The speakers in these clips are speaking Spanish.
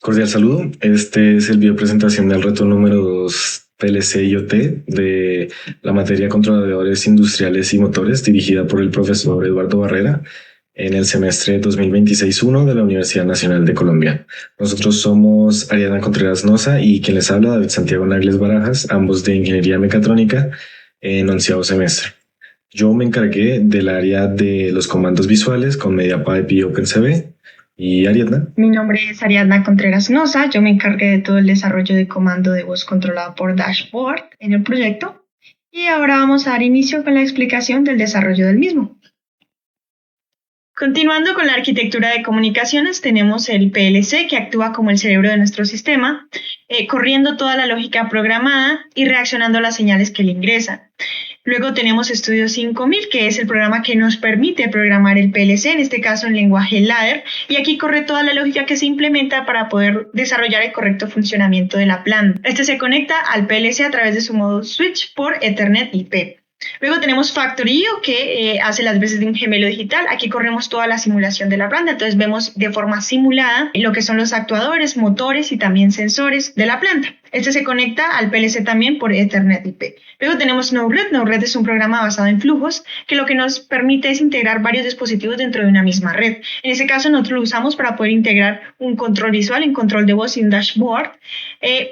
Cordial saludo. Este es el video presentación del reto número 2 PLC IoT de la materia Controladores Industriales y Motores, dirigida por el profesor Eduardo Barrera en el semestre 2026-1 de la Universidad Nacional de Colombia. Nosotros somos Ariana Contreras Noza y quien les habla, David Santiago Nagles Barajas, ambos de Ingeniería Mecatrónica en 11º semestre. Yo me encargué del área de los comandos visuales con MediaPipe y OpenCV. ¿Y Ariadna? Mi nombre es Ariadna Contreras Noza, yo me encargué de todo el desarrollo de comando de voz controlado por Dashboard en el proyecto y ahora vamos a dar inicio con la explicación del desarrollo del mismo. Continuando con la arquitectura de comunicaciones, tenemos el PLC que actúa como el cerebro de nuestro sistema, corriendo toda la lógica programada y reaccionando a las señales que le ingresan. Luego tenemos Studio 5000, que es el programa que nos permite programar el PLC, en este caso en lenguaje ladder, y aquí corre toda la lógica que se implementa para poder desarrollar el correcto funcionamiento de la planta. Este se conecta al PLC a través de su modo switch por Ethernet IP. Luego tenemos Factorio, que hace las veces de un gemelo digital. Aquí corremos toda la simulación de la planta, entonces vemos de forma simulada lo que son los actuadores, motores y también sensores de la planta. Este se conecta al PLC también por Ethernet IP. Luego tenemos Node-RED. Node-RED es un programa basado en flujos que lo que nos permite es integrar varios dispositivos dentro de una misma red. En este caso nosotros lo usamos para poder integrar un control visual, un control de voz y un dashboard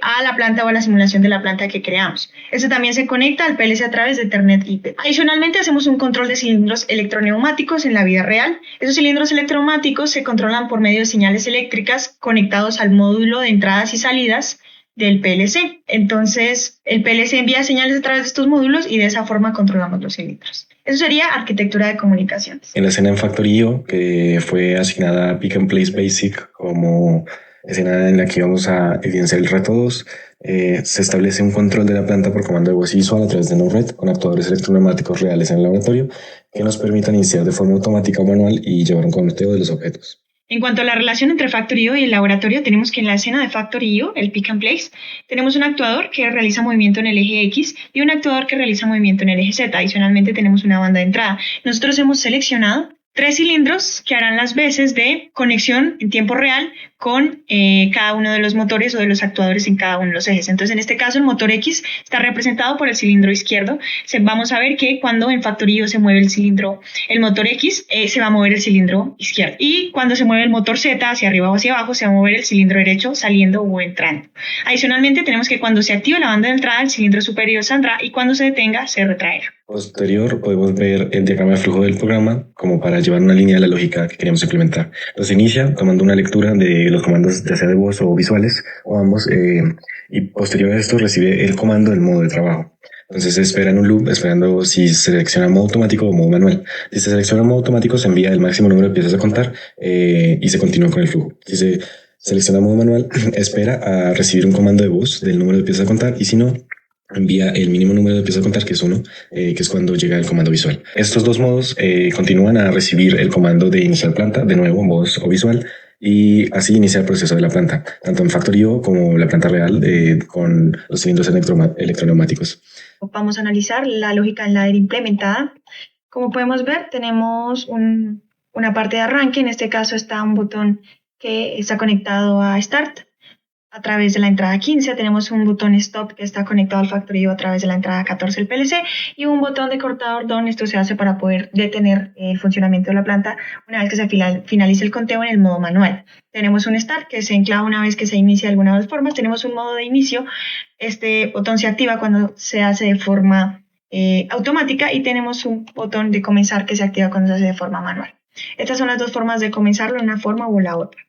a la planta o a la simulación de la planta que creamos. Este también se conecta al PLC a través de Ethernet IP. Adicionalmente hacemos un control de cilindros electroneumáticos en la vida real. Esos cilindros electroneumáticos se controlan por medio de señales eléctricas conectados al módulo de entradas y salidas del PLC. Entonces, el PLC envía señales a través de estos módulos y de esa forma controlamos los cilindros. Eso sería arquitectura de comunicaciones. En la escena en Factorio, que fue asignada a Pick and Place Basic como escena en la que íbamos a evidenciar el reto 2, se establece un control de la planta por comando de voz visual a través de Node-RED con actuadores electroneumáticos reales en el laboratorio que nos permitan iniciar de forma automática o manual y llevar un conteo de los objetos. En cuanto a la relación entre Factorio y el laboratorio, tenemos que en la escena de Factorio, el Pick and Place, tenemos un actuador que realiza movimiento en el eje X y un actuador que realiza movimiento en el eje Z. Adicionalmente tenemos una banda de entrada. Nosotros hemos seleccionado 3 cilindros que harán las veces de conexión en tiempo real con cada uno de los motores o de los actuadores en cada uno de los ejes. Entonces, en este caso, el motor X está representado por el cilindro izquierdo. Vamos a ver que cuando en Factorio se mueve el motor X, se va a mover el cilindro izquierdo. Y cuando se mueve el motor Z hacia arriba o hacia abajo, se va a mover el cilindro derecho saliendo o entrando. Adicionalmente, tenemos que cuando se activa la banda de entrada, el cilindro superior saldrá y cuando se detenga, se retraerá. Posterior podemos ver el diagrama de flujo del programa como para llevar una línea de la lógica que queremos implementar. Entonces inicia tomando una lectura de los comandos ya sea de voz o visuales o ambos y posterior a esto recibe el comando del modo de trabajo. Entonces se espera en un loop esperando si se selecciona modo automático o modo manual. Si se selecciona modo automático se envía el máximo número de piezas a contar y se continúa con el flujo. Si se selecciona modo manual espera a recibir un comando de voz del número de piezas a contar y si no envía el mínimo número de piezas a contar, que es 1, que es cuando llega el comando visual. Estos dos modos continúan a recibir el comando de iniciar planta, de nuevo voz o visual, y así inicia el proceso de la planta, tanto en Factorio como la planta real con los cilindros electroneumáticos. Vamos a analizar la lógica en ladder implementada. Como podemos ver, tenemos una parte de arranque. En este caso está un botón que está conectado a Start a través de la entrada 15, tenemos un botón Stop que está conectado al Factorio a través de la entrada 14 del PLC y un botón de cortador DON. Esto se hace para poder detener el funcionamiento de la planta una vez que se finalice el conteo en el modo manual. Tenemos un Start que se enclava una vez que se inicia de alguna de las formas. Tenemos un modo de inicio. Este botón se activa cuando se hace de forma automática y tenemos un botón de comenzar que se activa cuando se hace de forma manual. Estas son las dos formas de comenzarlo, en una forma o la otra.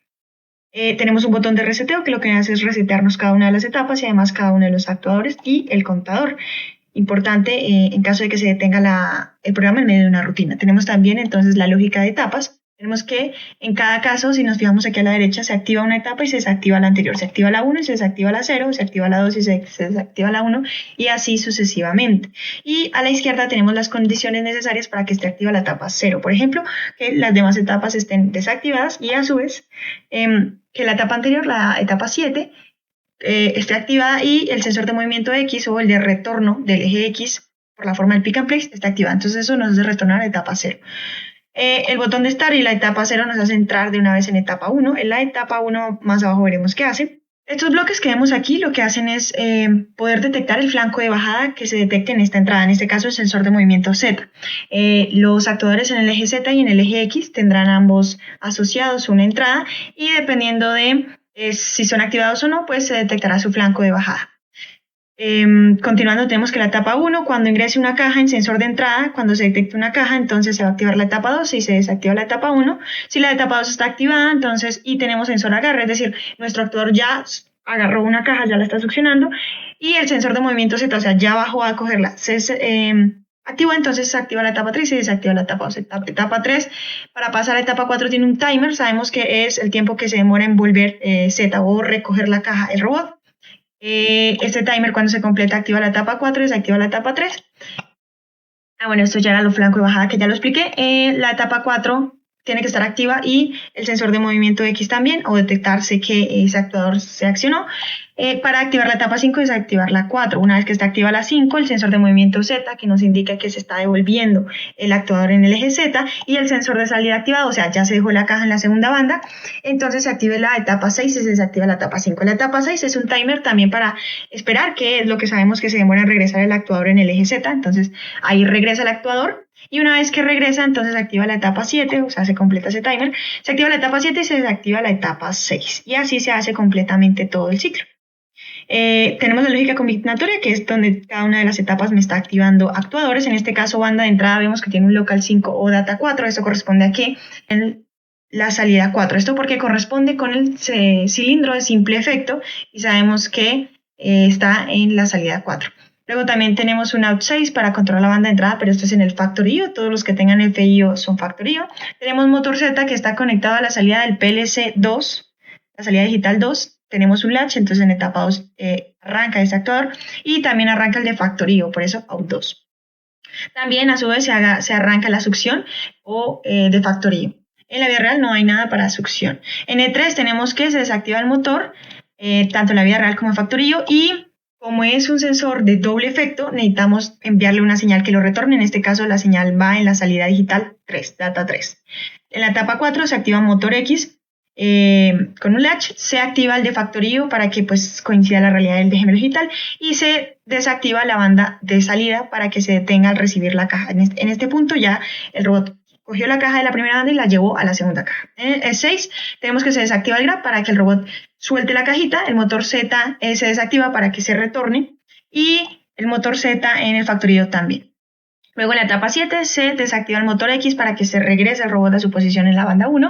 Tenemos un botón de reseteo que lo que hace es resetearnos cada una de las etapas y además cada uno de los actuadores y el contador. Importante en caso de que se detenga el programa en medio de una rutina. Tenemos también entonces la lógica de etapas. Tenemos que en cada caso, si nos fijamos aquí a la derecha, se activa una etapa y se desactiva la anterior. Se activa la 1 y se desactiva la 0, se activa la 2 y se desactiva la 1 y así sucesivamente. Y a la izquierda tenemos las condiciones necesarias para que esté activa la etapa 0. Por ejemplo, que las demás etapas estén desactivadas y a su vez que la etapa anterior, la etapa 7, esté activada y el sensor de movimiento X o el de retorno del eje X por la forma del Pick and Place está activado. Entonces eso nos hace retornar a etapa 0. El botón de Start y la etapa 0 nos hace entrar de una vez en etapa 1. En la etapa 1 más abajo veremos qué hace. Estos bloques que vemos aquí lo que hacen es poder detectar el flanco de bajada que se detecte en esta entrada, en este caso el sensor de movimiento Z. Los actuadores en el eje Z y en el eje X tendrán ambos asociados una entrada y dependiendo de si son activados o no, pues se detectará su flanco de bajada. Continuando tenemos que la etapa 1, cuando ingrese una caja en sensor de entrada, cuando se detecte una caja, entonces se va a activar la etapa 2 y se desactiva la etapa 1. Si la etapa 2 está activada, entonces, y tenemos sensor agarre, es decir, nuestro actuador ya agarró una caja, ya la está succionando, y el sensor de movimiento Z, o sea, ya bajó a cogerla, se activa, entonces se activa la etapa 3 y se desactiva la etapa 2. Etapa 3, para pasar a la etapa 4 tiene un timer, sabemos que es el tiempo que se demora en volver Z o recoger la caja el robot. Este timer cuando se completa activa la etapa 4 y desactiva la etapa 3. Bueno, esto ya era lo flanco de bajada que ya lo expliqué. La etapa 4 tiene que estar activa y el sensor de movimiento X también, o detectarse que ese actuador se accionó. Para activar la etapa 5 y desactivar la 4. Una vez que está activa la 5, el sensor de movimiento Z, que nos indica que se está devolviendo el actuador en el eje Z, y el sensor de salida activado, o sea, ya se dejó la caja en la segunda banda, entonces se activa la etapa 6 y se desactiva la etapa 5. La etapa 6 es un timer también para esperar, que es lo que sabemos que se demora en regresar el actuador en el eje Z, entonces ahí regresa el actuador. Y una vez que regresa, entonces se activa la etapa 7, o sea, se completa ese timer, se activa la etapa 7 y se desactiva la etapa 6. Y así se hace completamente todo el ciclo. Tenemos la lógica combinatoria, que es donde cada una de las etapas me está activando actuadores. En este caso, banda de entrada vemos que tiene un local 5 o data 4. Esto corresponde a que en la salida 4. Esto porque corresponde con el cilindro de simple efecto y sabemos que está en la salida 4. Luego también tenemos un out 6 para controlar la banda de entrada, pero esto es en el factor IO. Todos los que tengan FIO son factor IO. Tenemos motor Z que está conectado a la salida del PLC 2, la salida digital 2. Tenemos un latch, entonces en etapa 2 arranca ese actuador y también arranca el de factor IO, por eso out 2. También a su vez se arranca la succión o de factor IO. En la vida real no hay nada para succión. En E3 tenemos que se desactiva el motor, tanto en la vida real como en factor IO, y como es un sensor de doble efecto, necesitamos enviarle una señal que lo retorne. En este caso la señal va en la salida digital 3, data 3. En la etapa 4 se activa motor X, con un latch, se activa el de factor IO para que pues coincida la realidad del de gemelo digital y se desactiva la banda de salida para que se detenga al recibir la caja. En este punto ya el robot cogió la caja de la primera banda y la llevó a la segunda caja. En el 6 tenemos que se desactiva el grab para que el robot suelte la cajita, el motor Z se desactiva para que se retorne y el motor Z en el factor IO también. Luego en la etapa 7 se desactiva el motor X para que se regrese el robot a su posición en la banda 1.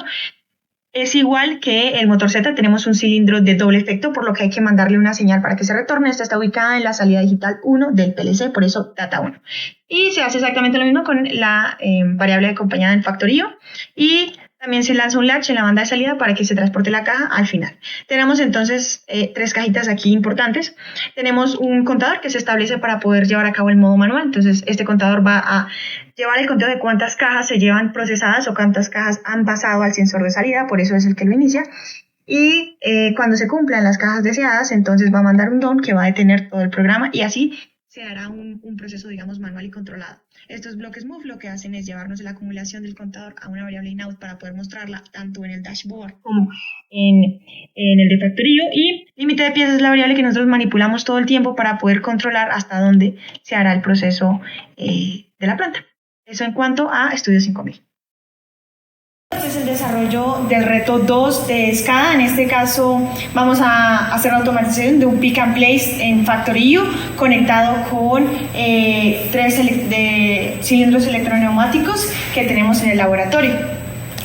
Es igual que el motor Z, tenemos un cilindro de doble efecto, por lo que hay que mandarle una señal para que se retorne. Esta está ubicada en la salida digital 1 del PLC, por eso data 1. Y se hace exactamente lo mismo con la variable acompañada en factor IO. Y también se lanza un latch en la banda de salida para que se transporte la caja al final. Tenemos entonces 3 cajitas aquí importantes. Tenemos un contador que se establece para poder llevar a cabo el modo manual. Entonces este contador va a llevar el conteo de cuántas cajas se llevan procesadas o cuántas cajas han pasado al sensor de salida, por eso es el que lo inicia. Y cuando se cumplan las cajas deseadas, entonces va a mandar un DON que va a detener todo el programa y así se hará un proceso, digamos, manual y controlado. Estos bloques move lo que hacen es llevarnos la acumulación del contador a una variable in-out para poder mostrarla tanto en el dashboard como en el de factor IO, y límite de piezas es la variable que nosotros manipulamos todo el tiempo para poder controlar hasta dónde se hará el proceso de la planta. Eso en cuanto a Estudio 5000. Este es el desarrollo del reto 2 de SCADA. En este caso vamos a hacer la automatización de un pick and place en Factor IO conectado con 3 cilindros electroneumáticos que tenemos en el laboratorio.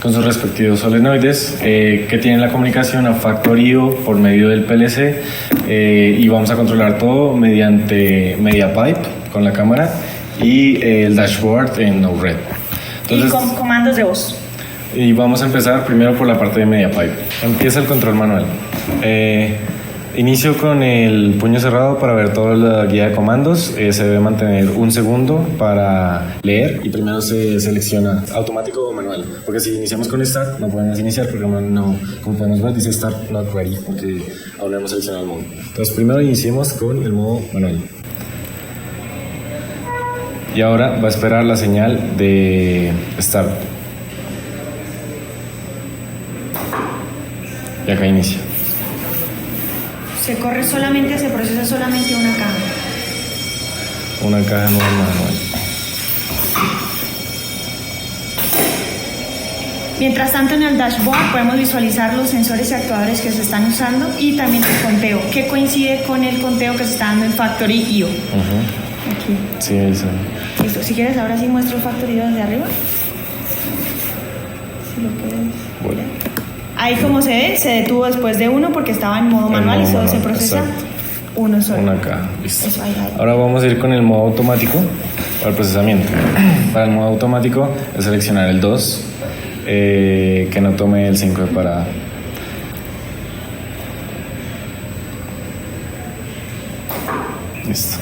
Con sus respectivos solenoides que tienen la comunicación a Factor IO por medio del PLC y vamos a controlar todo mediante MediaPipe con la cámara y el dashboard en Node-RED. Entonces, y con comandos de voz. Y vamos a empezar primero por la parte de MediaPipe. Empieza el control manual. Inicio con el puño cerrado para ver toda la guía de comandos. Se debe mantener 1 segundo para leer y primero se selecciona automático o manual. Porque si iniciamos con Start no podemos iniciar porque no, como podemos ver dice Start Not Ready porque aún no hemos seleccionado el modo. Entonces primero iniciemos con el modo manual. Y ahora va a esperar la señal de Start. Y acá inicia. Se procesa solamente una caja. Una caja no manual. Mientras tanto, en el dashboard podemos visualizar los sensores y actuadores que se están usando y también el conteo, que coincide con el conteo que se está dando en Factory.io. Aquí. Sí, ahí está. Listo. Si quieres, ahora sí muestro Factory.io desde arriba. Si lo puedes. Bueno. Ahí, como se ve, se detuvo después de 1 porque estaba en modo manual y solo se procesa uno solo. Una caja, listo. Eso, ahí. Ahora vamos a ir con el modo automático para el procesamiento. Para el modo automático es seleccionar el 2, que no tome el 5 de parada. Listo.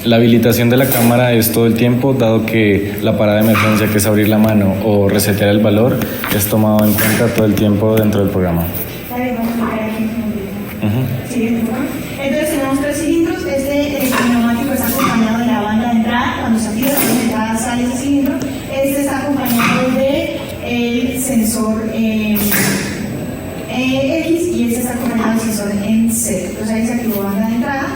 La habilitación de la cámara es todo el tiempo, dado que la parada de emergencia, que es abrir la mano o resetear el valor, es tomado en cuenta todo el tiempo dentro del programa. Entonces tenemos 3 cilindros. Este neumático está acompañado de la banda de entrada. Cuando se activa la entrada sale ese cilindro. Este está acompañado de el sensor X y este está acompañado del sensor en Z. Entonces ahí se activó banda de entrada.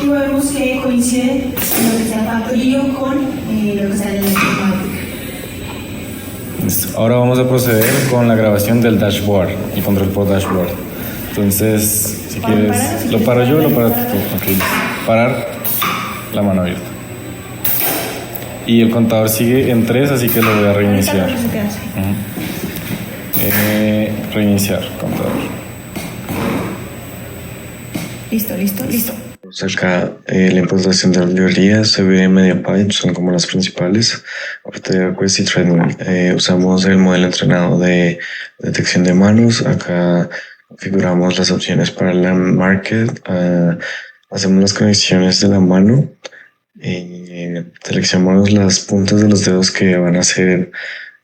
Y vemos que coincide lo que está en Factory.io con lo que está en el neumático. Listo. Ahora vamos a proceder con la grabación del dashboard, el control por dashboard. Entonces, si quieres, ¿lo paro yo o lo paras tú? Ok, parar, la mano abierta. Y el contador sigue en 3, así que lo voy a reiniciar. Reiniciar, contador. Listo. Acá la importación de las librerías, CB, MediaPipe son como las principales. Quest y Treadmill. Usamos el modelo entrenado de detección de manos. Acá configuramos las opciones para el Land Market. Hacemos las conexiones de la mano. Seleccionamos las puntas de los dedos que van a ser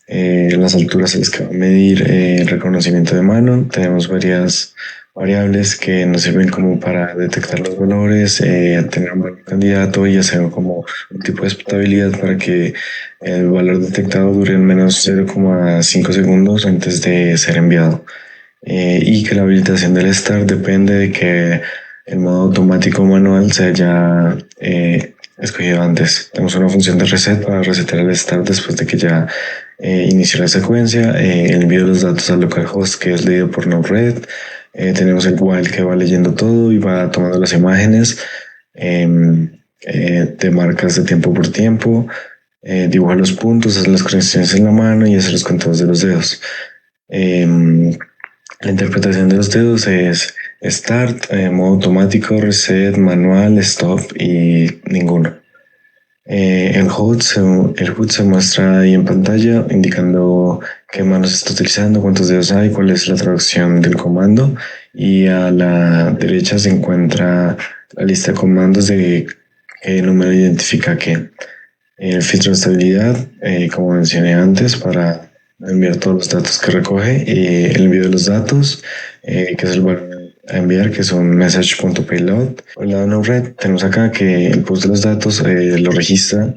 las alturas a las que va a medir el reconocimiento de mano. Tenemos varias variables que nos sirven como para detectar los valores, tener un buen candidato y hacer como un tipo de estabilidad para que el valor detectado dure al menos 0,5 segundos antes de ser enviado. Y que la habilitación del start depende de que el modo automático o manual se haya escogido antes. Tenemos una función de reset para resetear el start después de que ya inició la secuencia, el envío de los datos al localhost que es leído por Node-RED. Tenemos el while que va leyendo todo y va tomando las imágenes de marcas de tiempo por tiempo, dibuja los puntos, hace las conexiones en la mano y hace los contados de los dedos. La interpretación de los dedos es start, modo automático, reset, manual, stop y ninguno. El HUD se muestra ahí en pantalla indicando qué manos está utilizando, cuántos dedos hay, cuál es la traducción del comando, y a la derecha se encuentra la lista de comandos de qué número identifica qué. El filtro de estabilidad, como mencioné antes, para enviar todos los datos que recoge, el envío de los datos, que es el valor a enviar, que es un message.payload. Por el lado Node-RED tenemos acá que el post de los datos lo registra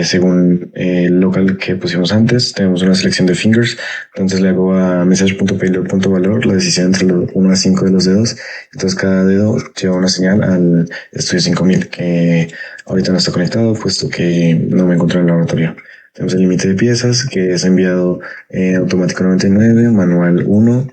según el local que pusimos antes. Tenemos una selección de fingers, entonces le hago a message.payload.valor la decisión entre los 1 a 5 de los dedos. Entonces cada dedo lleva una señal al estudio 5000, que ahorita no está conectado puesto que no me encuentro en el laboratorio. Tenemos el límite de piezas, que es enviado automático 99, manual 1,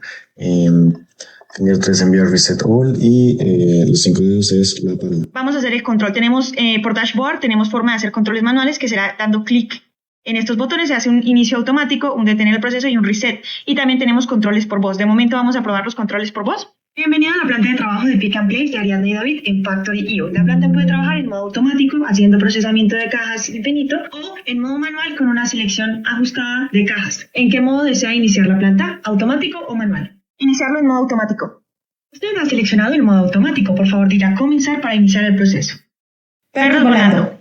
Finger 3 enviar reset all, y los 5 dedos es la parada. Vamos a hacer el control. Tenemos por dashboard, tenemos forma de hacer controles manuales, que será dando clic en estos botones. Se hace un inicio automático, un detener el proceso y un reset. Y también tenemos controles por voz. De momento vamos a probar los controles por voz. Bienvenido a la planta de trabajo de Pick and Place de Ariadna y David en Factory.io. La planta puede trabajar en modo automático, haciendo procesamiento de cajas infinito, o en modo manual con una selección ajustada de cajas. ¿En qué modo desea iniciar la planta? ¿Automático o manual? Iniciarlo en modo automático. Usted no ha seleccionado el modo automático. Por favor, dirá comenzar para iniciar el proceso. Perros volando.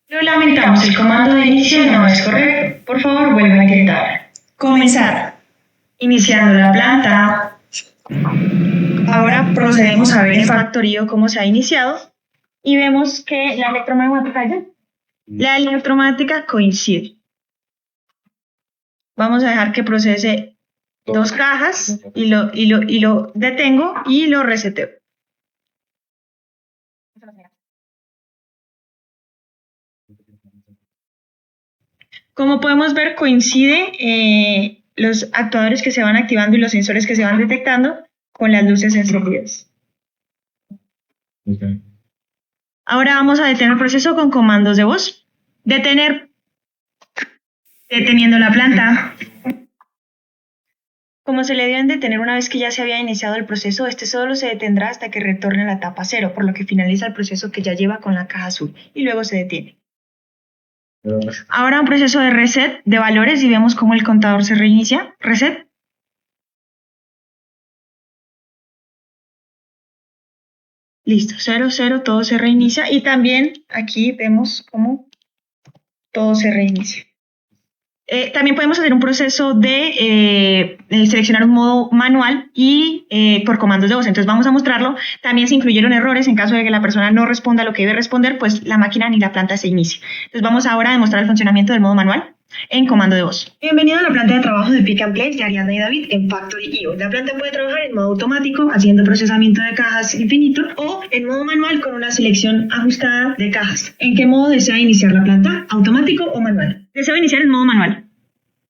Lo lamentamos, el comando de inicio no es correcto. Por favor, vuelva a intentar. Comenzar. Iniciando la planta. Ahora procedemos a ver en Factory.io cómo se ha iniciado y vemos que la electromagnética ya La electromática coincide. Vamos a dejar que procese 2 cajas y lo detengo y lo reseteo. Como podemos ver, coincide los actuadores que se van activando y los sensores que se van detectando con las luces encendidas. Okay. Ahora vamos a detener el proceso con comandos de voz. Detener. Deteniendo la planta. Como se le deben detener una vez que ya se había iniciado el proceso, este solo se detendrá hasta que retorne a la etapa 0, por lo que finaliza el proceso que ya lleva con la caja azul y luego se detiene. Ahora un proceso de reset de valores y vemos cómo el contador se reinicia. Reset. Listo, 0, 0, todo se reinicia y también aquí vemos cómo todo se reinicia. También podemos hacer un proceso de seleccionar un modo manual y por comandos de voz. Entonces vamos a mostrarlo. También se incluyeron errores en caso de que la persona no responda lo que debe responder, pues la máquina ni la planta se inicie. Entonces vamos ahora a demostrar el funcionamiento del modo manual en comando de voz. Bienvenido a la planta de trabajo de Pick and Place de Ariadna y David en Factory.io. La planta puede trabajar en modo automático haciendo procesamiento de cajas infinito o en modo manual con una selección ajustada de cajas. ¿En qué modo desea iniciar la planta? ¿Automático o manual? Deseo iniciar en modo manual.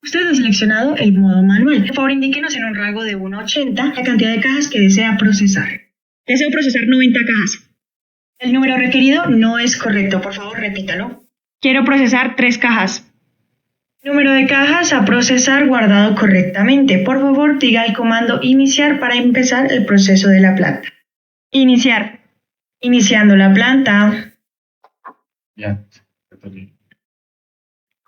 Usted ha seleccionado el modo manual. Por favor, indíquenos en un rango de 1 a 80 la cantidad de cajas que desea procesar. Deseo procesar 90 cajas. El número requerido no es correcto. Por favor, repítalo. Quiero procesar 3 cajas. Número de cajas a procesar guardado correctamente. Por favor, diga el comando iniciar para empezar el proceso de la planta. Iniciar. Iniciando la planta. Ya.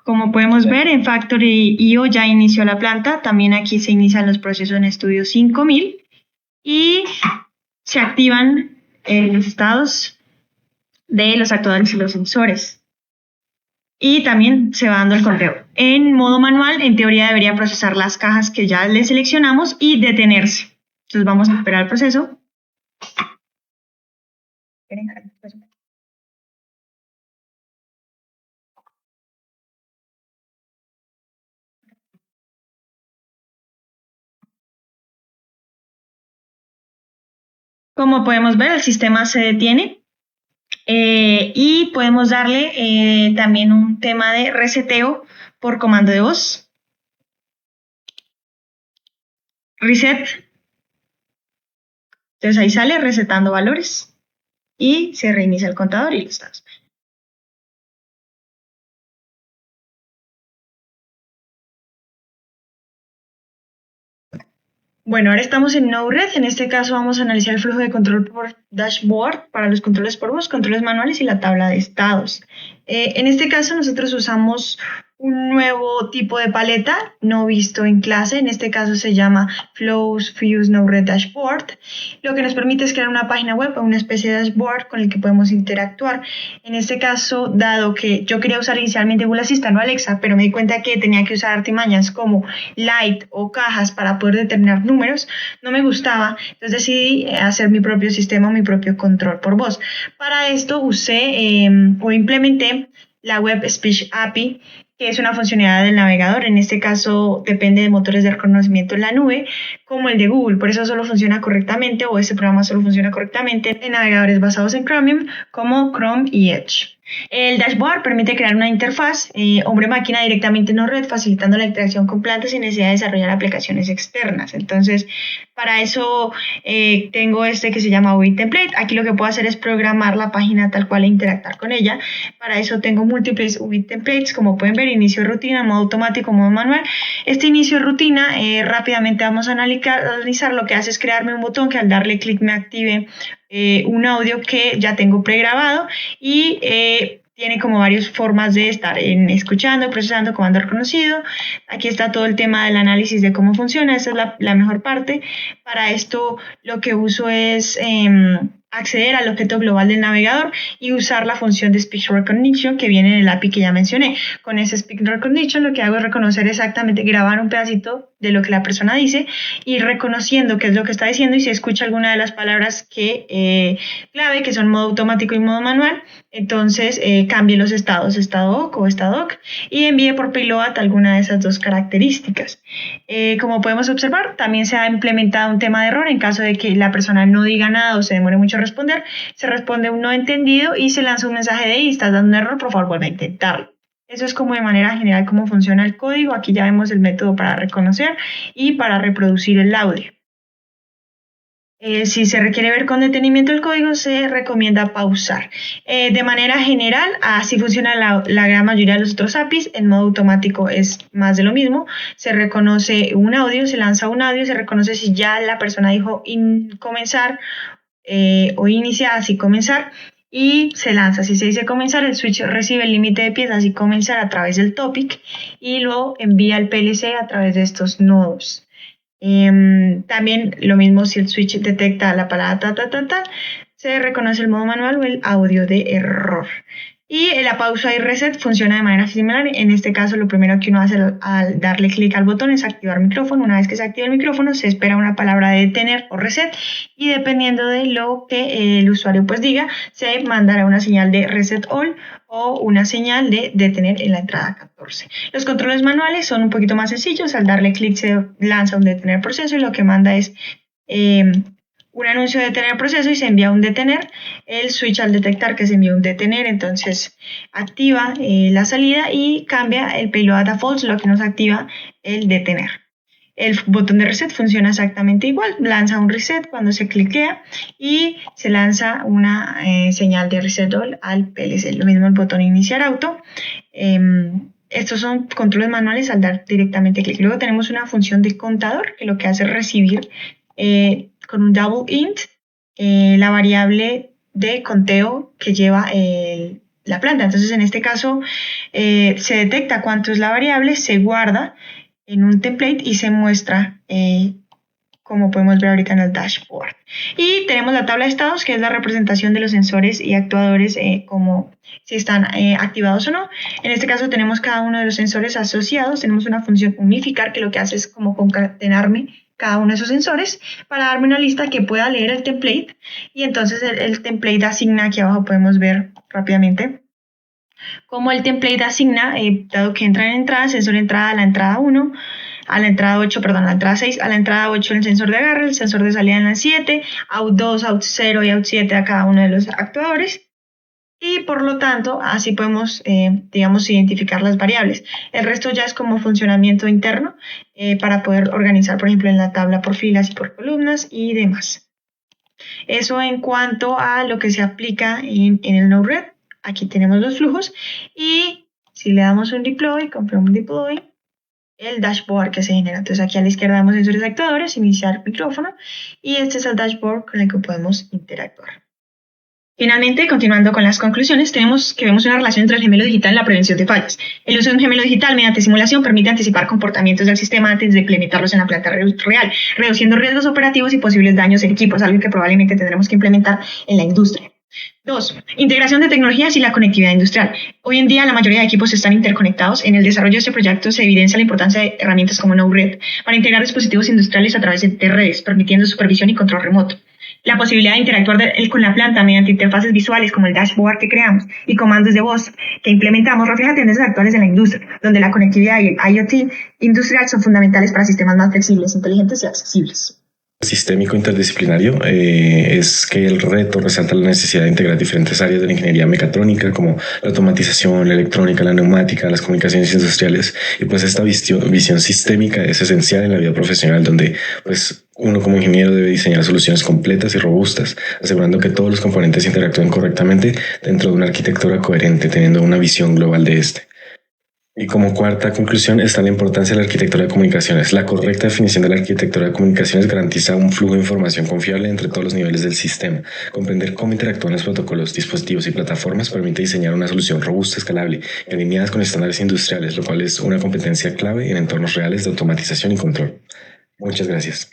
Como podemos ver, en Factory.io ya inició la planta. También aquí se inician los procesos en Studio 5000 y se activan los estados de los actuadores y los sensores. Y también se va dando el conteo. En modo manual, en teoría debería procesar las cajas que ya le seleccionamos y detenerse. Entonces vamos a esperar el proceso. Como podemos ver, el sistema se detiene. Y podemos darle también un tema de reseteo por comando de voz. Reset. Entonces ahí sale resetando valores y se reinicia el contador y listo. Bueno, ahora estamos en Node-RED. En este caso vamos a analizar el flujo de control por dashboard para los controles por voz, controles manuales y la tabla de estados. En este caso nosotros usamos un nuevo tipo de paleta no visto en clase. En este caso se llama Flows Fuse Node-RED Dashboard. Lo que nos permite es crear una página web o una especie de dashboard con el que podemos interactuar. En este caso, dado que yo quería usar inicialmente Google Assistant o Alexa, pero me di cuenta que tenía que usar artimañas como Light o cajas para poder determinar números, no me gustaba. Entonces decidí hacer mi propio sistema, mi propio control por voz. Para esto usé o implementé la Web Speech API, que es una funcionalidad del navegador. En este caso depende de motores de reconocimiento en la nube, como el de Google. Por eso solo funciona correctamente, o este programa solo funciona correctamente en navegadores basados en Chromium, como Chrome y Edge. El dashboard permite crear una interfaz hombre-máquina directamente en Node-RED, facilitando la interacción con plantas sin necesidad de desarrollar aplicaciones externas. Entonces, para eso tengo este que se llama UV Template. Aquí lo que puedo hacer es programar la página tal cual e interactuar con ella. Para eso tengo múltiples UV Templates, como pueden ver, inicio de rutina, modo automático, modo manual. Este inicio de rutina, rápidamente vamos a analizar. Lo que hace es crearme un botón que al darle clic me active un audio que ya tengo pregrabado y tiene como varias formas de estar escuchando, procesando, comando reconocido. Aquí está todo el tema del análisis de cómo funciona. Esta es la mejor parte. Para esto lo que uso es acceder al objeto global del navegador y usar la función de Speech Recognition que viene en el API que ya mencioné. Con ese Speech Recognition lo que hago es reconocer exactamente, grabar un pedacito de lo que la persona dice y reconociendo qué es lo que está diciendo y si escucha alguna de las palabras clave, que son modo automático y modo manual, entonces cambie los estados, estado OK o estado OK, y envíe por payload alguna de esas dos características. Como podemos observar, también se ha implementado un tema de error en caso de que la persona no diga nada o se demore mucho a responder, se responde un no entendido y se lanza un mensaje de estás dando un error, por favor vuelve a intentarlo. Eso es como de manera general cómo funciona el código. Aquí ya vemos el método para reconocer y para reproducir el audio. Si se requiere ver con detenimiento el código, se recomienda pausar. De manera general, así funciona la gran mayoría de los otros APIs. En modo automático es más de lo mismo. Se reconoce un audio, se lanza un audio, se reconoce si ya la persona dijo comenzar o iniciar, así comenzar, y se lanza. Si se dice comenzar, el switch recibe el límite de piezas y comenzar a través del topic y luego envía el PLC a través de estos nodos. También lo mismo si el switch detecta la palabra se reconoce el modo manual o el audio de error. Y la pausa y reset funciona de manera similar. En este caso, lo primero que uno hace al darle clic al botón es activar el micrófono. Una vez que se activa el micrófono, se espera una palabra de detener o reset y dependiendo de lo que el usuario pues diga, se mandará una señal de reset all o una señal de detener en la entrada 14. Los controles manuales son un poquito más sencillos. Al darle clic se lanza un detener proceso y lo que manda es un anuncio de detener proceso y se envía un detener. El switch al detectar que se envía un detener, entonces activa la salida y cambia el payload a false, lo que nos activa el detener. El botón de reset funciona exactamente igual, lanza un reset cuando se cliquea y se lanza una señal de reset all al PLC. Lo mismo el botón iniciar auto. Estos son controles manuales al dar directamente clic. Luego tenemos una función de contador que lo que hace es recibir con un double int la variable de conteo que lleva la planta. Entonces en este caso se detecta cuánto es la variable, se guarda en un template y se muestra como podemos ver ahorita en el dashboard. Y tenemos la tabla de estados, que es la representación de los sensores y actuadores, como si están activados o no. En este caso tenemos cada uno de los sensores asociados. Tenemos una función unificar que lo que hace es como concatenarme cada uno de esos sensores para darme una lista que pueda leer el template. Y entonces el template asigna, aquí abajo podemos ver rápidamente, como el template asigna, dado que entra en entrada, sensor entrada a la entrada 1, a la entrada 8, perdón, a la entrada 6, a la entrada 8 el sensor de agarre, el sensor de salida en la 7, out 2, out 0 y out 7 a cada uno de los actuadores. Y por lo tanto, así podemos, digamos, identificar las variables. El resto ya es como funcionamiento interno para poder organizar, por ejemplo, en la tabla por filas y por columnas y demás. Eso en cuanto a lo que se aplica en el Node-RED. Aquí tenemos los flujos y si le damos un deploy, confirm deploy, el dashboard que se genera. Entonces aquí a la izquierda vemos sensores actuadores, iniciar micrófono y este es el dashboard con el que podemos interactuar. Finalmente, continuando con las conclusiones, vemos una relación entre el gemelo digital y la prevención de fallas. El uso de un gemelo digital mediante simulación permite anticipar comportamientos del sistema antes de implementarlos en la planta real, reduciendo riesgos operativos y posibles daños en equipos, algo que probablemente tendremos que implementar en la industria. 2. Integración de tecnologías y la conectividad industrial. Hoy en día la mayoría de equipos están interconectados. En el desarrollo de este proyecto se evidencia la importancia de herramientas como Node-RED para integrar dispositivos industriales a través de redes, permitiendo supervisión y control remoto. La posibilidad de interactuar con la planta mediante interfaces visuales como el dashboard que creamos y comandos de voz que implementamos refleja tendencias actuales en la industria, donde la conectividad y el IoT industrial son fundamentales para sistemas más flexibles, inteligentes y accesibles. Sistémico interdisciplinario es que el reto resalta la necesidad de integrar diferentes áreas de la ingeniería mecatrónica como la automatización, la electrónica, la neumática, las comunicaciones industriales, y pues esta visión sistémica es esencial en la vida profesional, donde pues uno como ingeniero debe diseñar soluciones completas y robustas, asegurando que todos los componentes interactúen correctamente dentro de una arquitectura coherente, teniendo una visión global de este. Y como cuarta conclusión está la importancia de la arquitectura de comunicaciones. La correcta definición de la arquitectura de comunicaciones garantiza un flujo de información confiable entre todos los niveles del sistema. Comprender cómo interactúan los protocolos, dispositivos y plataformas permite diseñar una solución robusta, escalable y alineada con estándares industriales, lo cual es una competencia clave en entornos reales de automatización y control. Muchas gracias.